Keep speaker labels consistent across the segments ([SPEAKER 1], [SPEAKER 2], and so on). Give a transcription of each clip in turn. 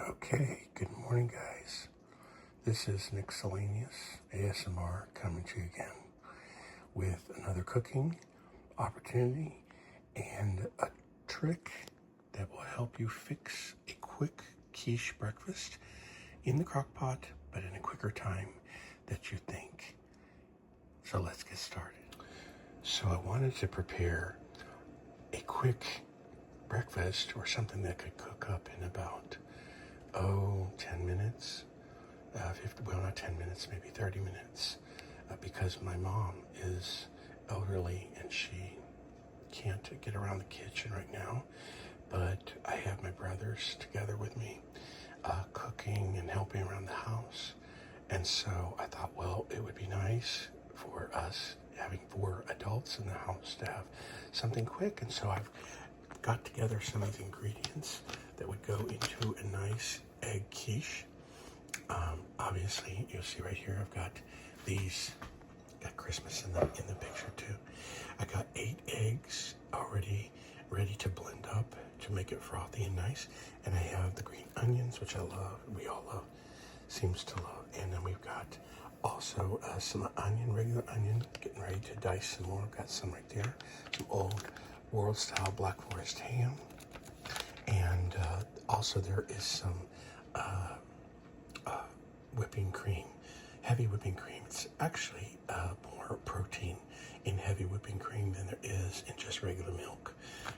[SPEAKER 1] Okay, good morning, guys. This is Nick-Ellaneous ASMR coming to you again with another cooking opportunity and a trick that will help you fix a quick quiche breakfast in the crock pot, but in a quicker time that you think. So let's get started. So I wanted to prepare a quick breakfast or something that could cook up in about 10 minutes, 50, well, not 10 minutes, maybe 30 minutes, because my mom is elderly and she can't get around the kitchen right now, but I have my brothers together with me, cooking and helping around the house, and so I thought, well, it would be nice for us, having 4 adults in the house, to have something quick, and so I've got together some of the ingredients that would go into a nice egg quiche. Obviously, you'll see right here, I've got these, got Christmas in the picture too. I got 8 eggs already ready to blend up to make it frothy and nice. And I have the green onions, which I love, we all love, seems to love. And then we've got also some onion, regular onion, getting ready to dice some more. I've got some right there, some old world style Black Forest ham. And also there is some whipping cream, heavy whipping cream. It's actually more protein in heavy whipping cream than there is in just regular milk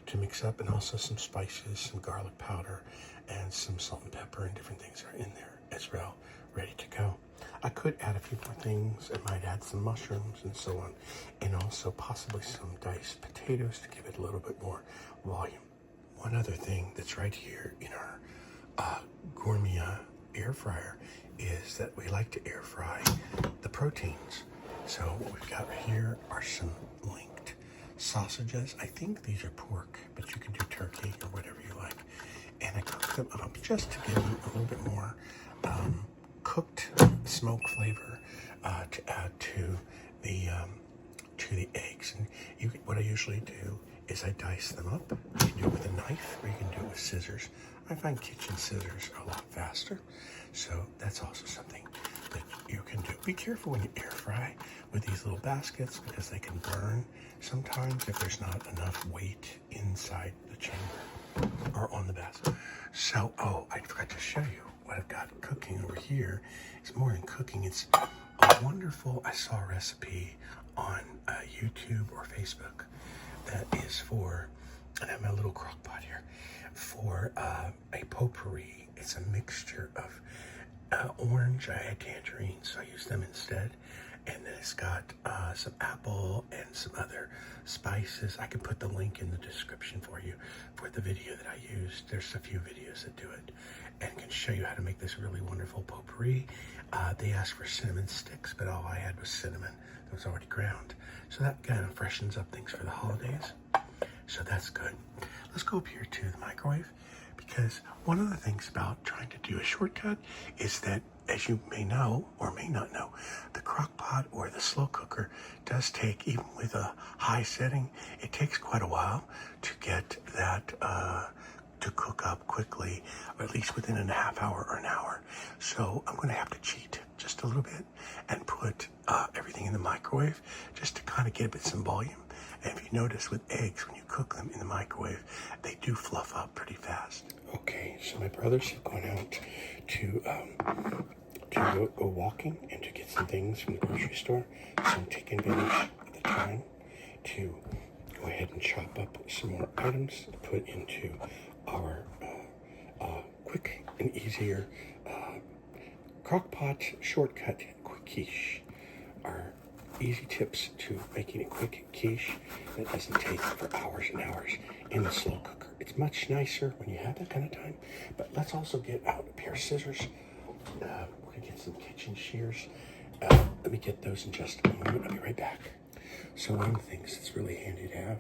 [SPEAKER 1] to mix up, and also some spices, some garlic powder, and some salt and pepper and different things are in there as well, ready to go. I could add a few more things. I might add some mushrooms and so on, and also possibly some diced potatoes to give it a little bit more volume. One other thing that's right here in our gourmet air fryer is that we like to air fry the proteins. So what we've got right here are some linked sausages. I think these are pork, but you can do turkey or whatever you like. And I cook them up just to give them a little bit more cooked smoke flavor to add to the eggs. And what I usually do is I dice them up. You can do it with a knife or you can do it with scissors. I find kitchen scissors are a lot faster, so that's also something that you can do. Be careful when you air fry with these little baskets because they can burn sometimes if there's not enough weight inside the chamber or on the basket. So, I forgot to show you what I've got cooking over here. It's more than cooking. It's a wonderful, I saw a recipe on YouTube or Facebook that is for, and I have my little crock pot here, for a potpourri. It's a mixture of orange. I had tangerines, so I used them instead. And then it's got some apple and some other spices. I can put the link in the description for you for the video that I used. There's a few videos that do it and can show you how to make this really wonderful potpourri. They asked for cinnamon sticks, but all I had was cinnamon that was already ground. So that kind of freshens up things for the holidays. So that's good. Let's go up here to the microwave, because one of the things about trying to do a shortcut is that, as you may know or may not know, the crock pot or the slow cooker does take, even with a high setting, it takes quite a while to get that to cook up quickly, or at least within a half hour or an hour. So I'm going to have to cheat just a little bit and put everything in the microwave just to kind of give it some volume. And if you notice with eggs, when you cook them in the microwave, they do fluff up pretty fast. Okay, so my brothers have gone out to go walking and to get some things from the grocery store. So I'm taking advantage of the time to go ahead and chop up some more items to put into our quick and easier crock pot shortcut quick quiche. Our easy tips to making a quick quiche that doesn't take for hours and hours in the slow cooker. It's much nicer when you have that kind of time. But let's also get out a pair of scissors. We're gonna get some kitchen shears. Let me get those in just a moment. I'll be right back. So one of the things that's really handy to have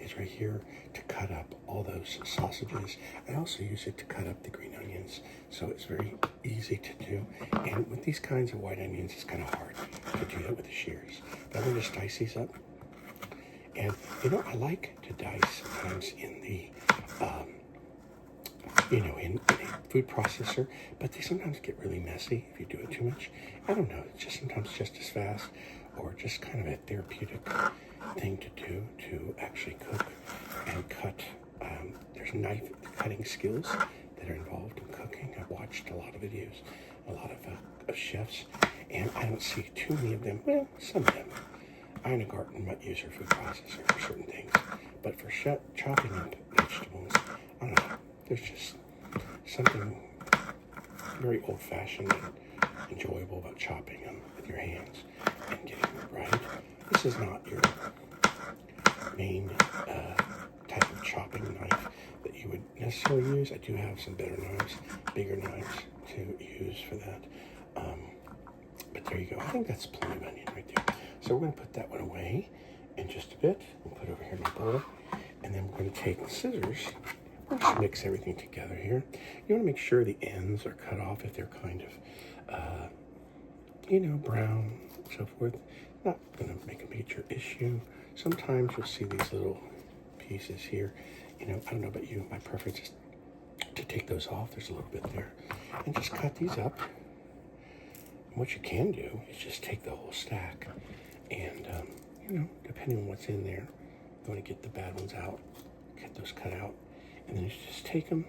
[SPEAKER 1] is right here to cut up all those sausages. I also use it to cut up the green onions, so it's very easy to do. And with these kinds of white onions, it's kind of hard to do that with the shears. But I'm going to just dice these up. And, I like to dice sometimes in the in a food processor, but they sometimes get really messy if you do it too much. I don't know, it's just sometimes just as fast, or just kind of a therapeutic thing to do to actually cook and cut. There's knife cutting skills that are involved in cooking. I've watched a lot of videos, a lot of chefs, and I don't see too many of them. Well, some of them. I in a garden might use her food processor for certain things, but for chopping up vegetables, I don't know. There's just something very old-fashioned and enjoyable about chopping them with your hands and getting them right. This is not your main type of chopping knife that you would necessarily use. I do have some better knives, bigger knives to use for that. But there you go. I think that's plenty of onion right there. So we're going to put that one away in just a bit. We'll put it over here in my bowl. And then we're going to take the scissors. We'll just mix everything together here. You want to make sure the ends are cut off if they're kind of, brown and so forth. Not going to make a major issue. Sometimes you'll see these little pieces here. I don't know about you. My preference is to take those off. There's a little bit there. And just cut these up. And what you can do is just take the whole stack and, depending on what's in there, you want to get the bad ones out, get those cut out, and then you just take them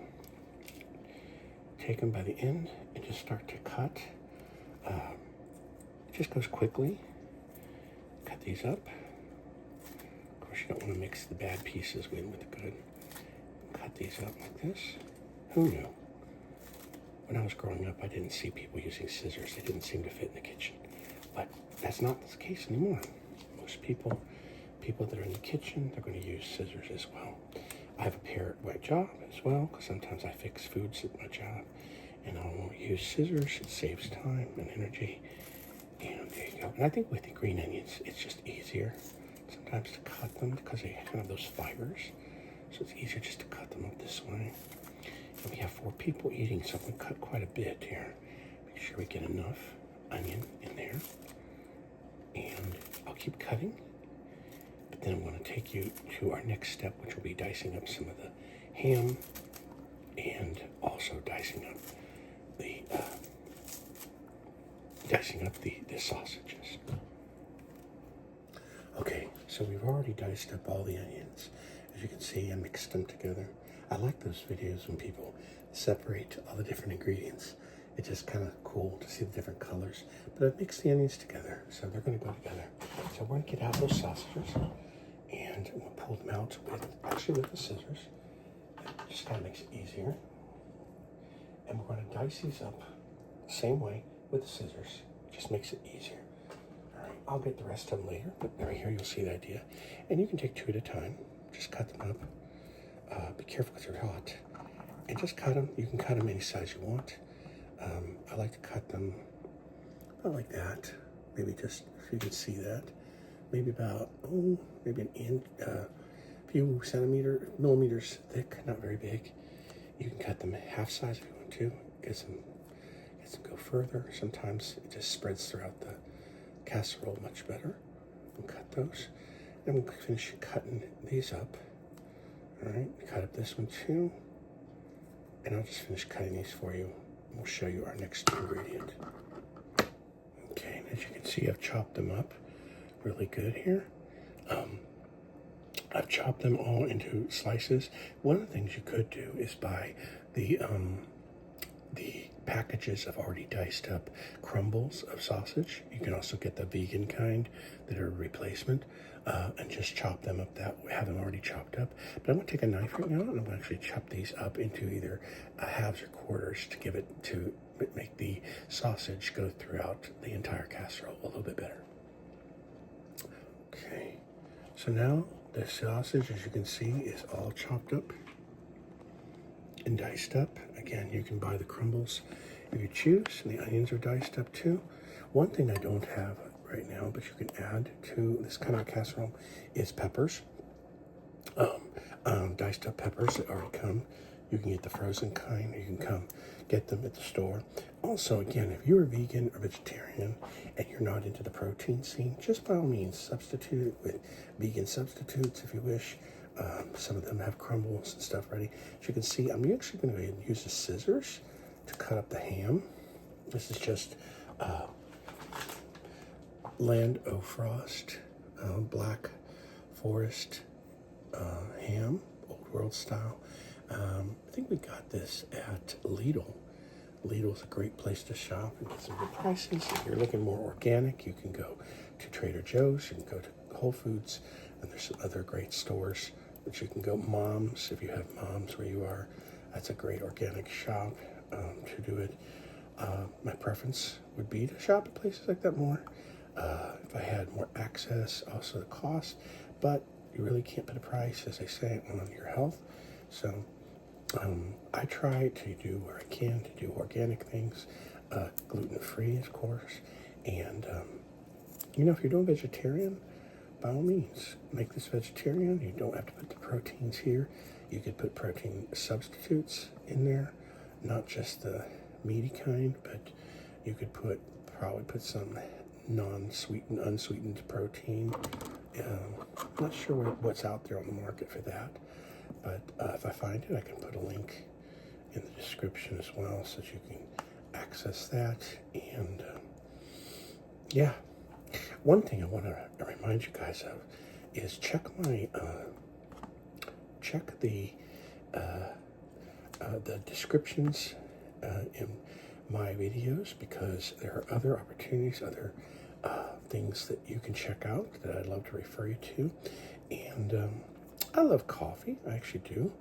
[SPEAKER 1] by the end and just start to cut. It just goes quickly. Cut these up. Of course, you don't want to mix the bad pieces with the good. Cut these up like this. Who knew? When I was growing up, I didn't see people using scissors. They didn't seem to fit in the kitchen. But that's not the case anymore. Most people that are in the kitchen, they're going to use scissors as well. I have a pair at my job as well, because sometimes I fix foods at my job, and I'll use scissors. It saves time and energy. And there you go. And I think with the green onions, it's just easier sometimes to cut them because they have those fibers. So it's easier just to cut them up this way. And we have 4 people eating, so I'm going to cut quite a bit here. Make sure we get enough onion in there. And I'll keep cutting. But then I'm going to take you to our next step, which will be dicing up some of the ham and also dicing up the sausages. Okay, so we've already diced up all the onions. As you can see, I mixed them together. I like those videos when people separate all the different ingredients. It's just kind of cool to see the different colors. But I've mixed the onions together, so they're going to go together. So we're going to get out those sausages, and we'll pull them out with the scissors. It just kind of makes it easier. And we're going to dice these up the same way with the scissors. It just makes it easier. All right, I'll get the rest of them later, but right here you'll see the idea. And you can take 2 at a time. Just cut them up. Be careful because they're hot. And just cut them. You can cut them any size you want. I like to cut them about like that. Maybe just, if you can see that, maybe about, maybe an inch, a few millimeters thick, not very big. You can cut them half size if you want to. Get some go further. Sometimes it just spreads throughout the casserole much better. We'll cut those. Then we'll finish cutting these up. All right, cut up this one too. And I'll just finish cutting these for you. We'll show you our next ingredient. Okay, as you can see, I've chopped them up really good here. I've chopped them all into slices. One of the things you could do is buy the packages of already diced up crumbles of sausage. You can also get the vegan kind that are a replacement, and just chop them up that way, have them already chopped up. But I'm going to take a knife right now, and I'm going to actually chop these up into either halves or quarters to make the sausage go throughout the entire casserole a little bit better. Okay, so now the sausage, as you can see, is all chopped up and diced up. Again, you can buy the crumbles if you choose, and the onions are diced up too. One thing I don't have right now, but you can add to this kind of a casserole, is peppers. Diced up peppers that already come. You can get the frozen kind, or you can get them at the store. Also, again, if you're a vegan or vegetarian and you're not into the protein scene, just by all means substitute it with vegan substitutes if you wish. Some of them have crumbles and stuff ready. As you can see, I'm actually going to use the scissors to cut up the ham. This is just Land O'Frost Black Forest ham, old world style. I think we got this at Lidl. Lidl's a great place to shop and get some good prices. If you're looking more organic, you can go to Trader Joe's, you can go to Whole Foods, and there's some other great stores that you can go. Moms, if you have moms where you are, that's a great organic shop to do it. My preference would be to shop at places like that more. If I had more access, also the cost, but you really can't put a price, as they say, on your health. So I try to do where I can to do organic things, gluten-free, of course. And, if you're doing vegetarian, by all means, make this vegetarian. You don't have to put the proteins here. You could put protein substitutes in there, not just the meaty kind, but you could probably put some non-sweetened, unsweetened protein. Not sure what's out there on the market for that, but if I find it, I can put a link in the description as well so that you can access that. And yeah, one thing I want to remind you guys of is check the descriptions in my videos, because there are other opportunities, other things that you can check out that I'd love to refer you to. And I love coffee, I actually do.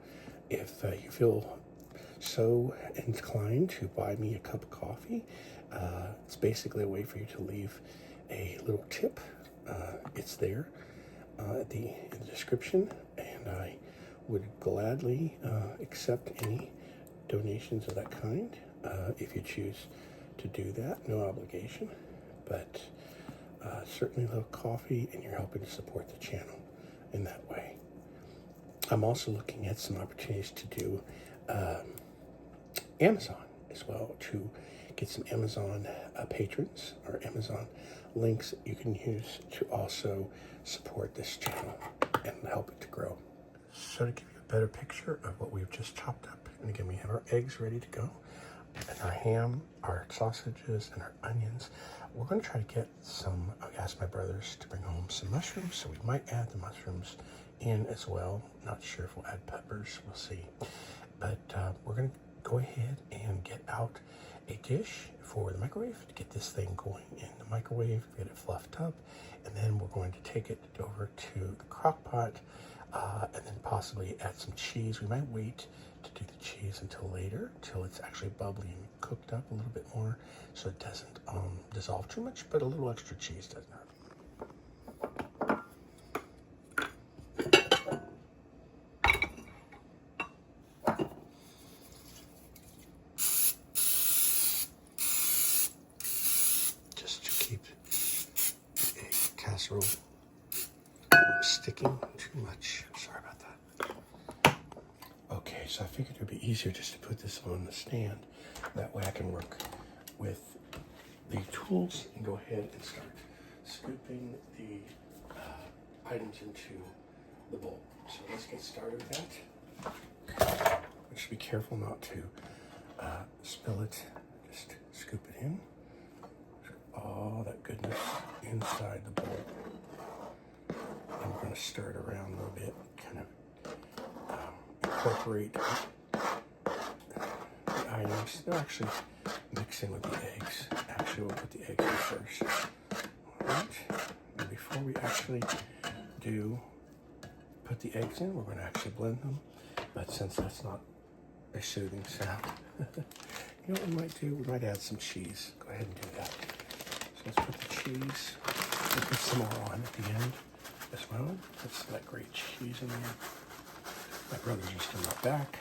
[SPEAKER 1] If you feel so inclined to buy me a cup of coffee, it's basically a way for you to leave a little tip. It's there in the description, and I would gladly accept any donations of that kind if you choose to do that. No obligation, but certainly love coffee, and you're helping to support the channel in that way. I'm also looking at some opportunities to do Amazon as well, to get some Amazon patrons or Amazon links that you can use to also support this channel and help it to grow. So to give you a better picture of what we've just chopped up, and again, we have our eggs ready to go, and our ham, our sausages, and our onions. We're going to try to get some, I asked my brothers to bring home some mushrooms, so we might add the mushrooms in as well. Not sure if we'll add peppers, we'll see. But we're going to go ahead and get out a dish for the microwave to get this thing going in the microwave, get it fluffed up, and then we're going to take it over to the crock pot and then possibly add some cheese. We might wait to do the cheese until later, till it's actually bubbly and cooked up a little bit more, so it doesn't dissolve too much, but a little extra cheese doesn't hurt. Just to keep the egg casserole from sticking too much. Sorry about that. Okay, so I figured it would be easier just to put this on the stand. That way I can work with the tools and go ahead and start scooping the items into the bowl. So let's get started with that. Just be careful not to spill it. Just scoop it in. All that goodness inside the bowl. And we're going to stir it around a little bit, kind of incorporate the items. They'll actually mix in with the eggs. Actually, we'll put the eggs in first. All right. And before we actually do put the eggs in, we're going to actually blend them. But since that's not a soothing sound, you know what we might do? We might add some cheese. Go ahead and do that. So let's put the cheese. We'll put some more on at the end as well. Put some of that great cheese in there. My brothers are still not back.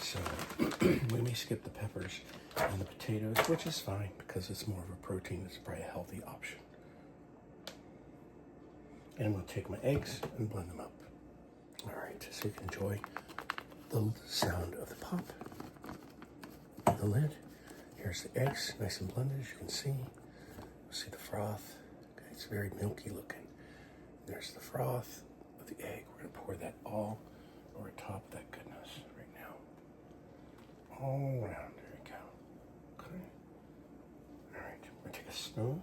[SPEAKER 1] So we may skip the peppers and the potatoes, which is fine because it's more of a protein. It's probably a healthy option. And I'm going to take my eggs and blend them up. All right, so you can enjoy the sound of the pop of the lid. Here's the eggs, nice and blended, as you can see. See the froth. Okay, it's very milky looking. There's the froth of the egg. We're going to pour that all over top of that goodness right now. All around. There we go. Okay. All right. We're going to take a spoon.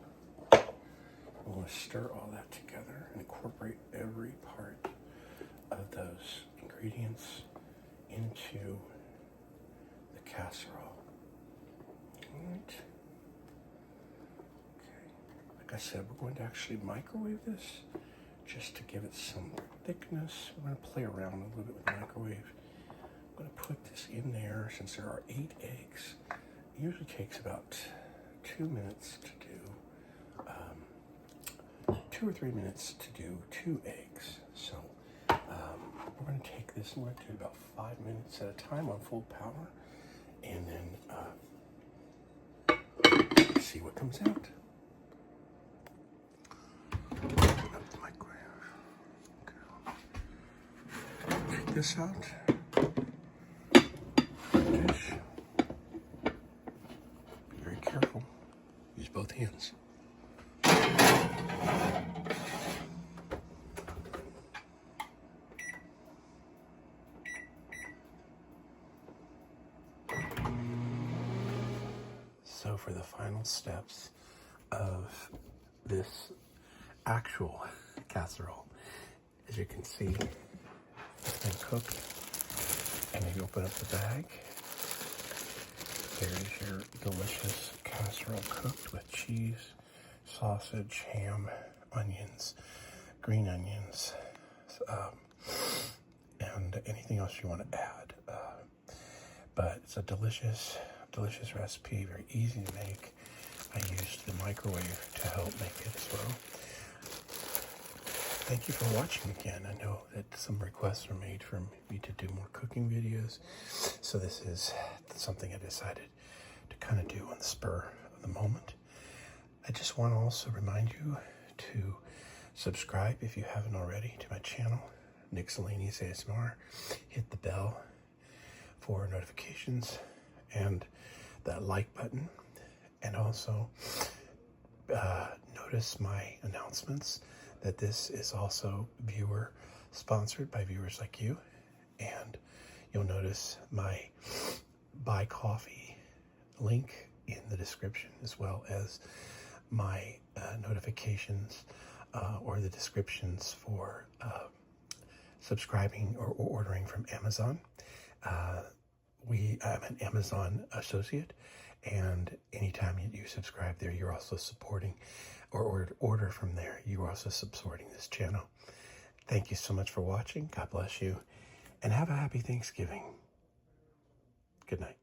[SPEAKER 1] We're going to stir all that together and incorporate every part of those ingredients into the casserole. All right. Okay. Like I said, we're going to actually microwave this just to give it some thickness. We're going to play around a little bit with the microwave. I'm going to put this in there since there are 8 eggs. It usually takes about 2 minutes to do, 2 or 3 minutes to do 2 eggs. So we're going to take this and we're going to do about 5 minutes at a time on full power, and then see what comes out. Open up the microwave. Okay. Take this out. Dish. Be very careful. Use both hands. So for the final steps of this actual casserole, as you can see, it's been cooked. And then you open up the bag. There is your delicious casserole cooked with cheese, sausage, ham, onions, green onions, and anything else you want to add. But it's a delicious recipe, very easy to make. I used the microwave to help make it as well. Thank you for watching again. I know that some requests were made for me to do more cooking videos, so this is something I decided to kind of do on the spur of the moment. I just want to also remind you to subscribe if you haven't already to my channel, Nicks-ellaneous ASMR. Hit the bell for notifications and that like button, and also notice my announcements that this is also viewer sponsored by viewers like you, and you'll notice my buy coffee link in the description, as well as my notifications or the descriptions for subscribing or ordering from Amazon. I'm an Amazon associate, and anytime you subscribe there, you're also supporting, or order from there, you're also supporting this channel. Thank you so much for watching. God bless you, and have a happy Thanksgiving. Good night.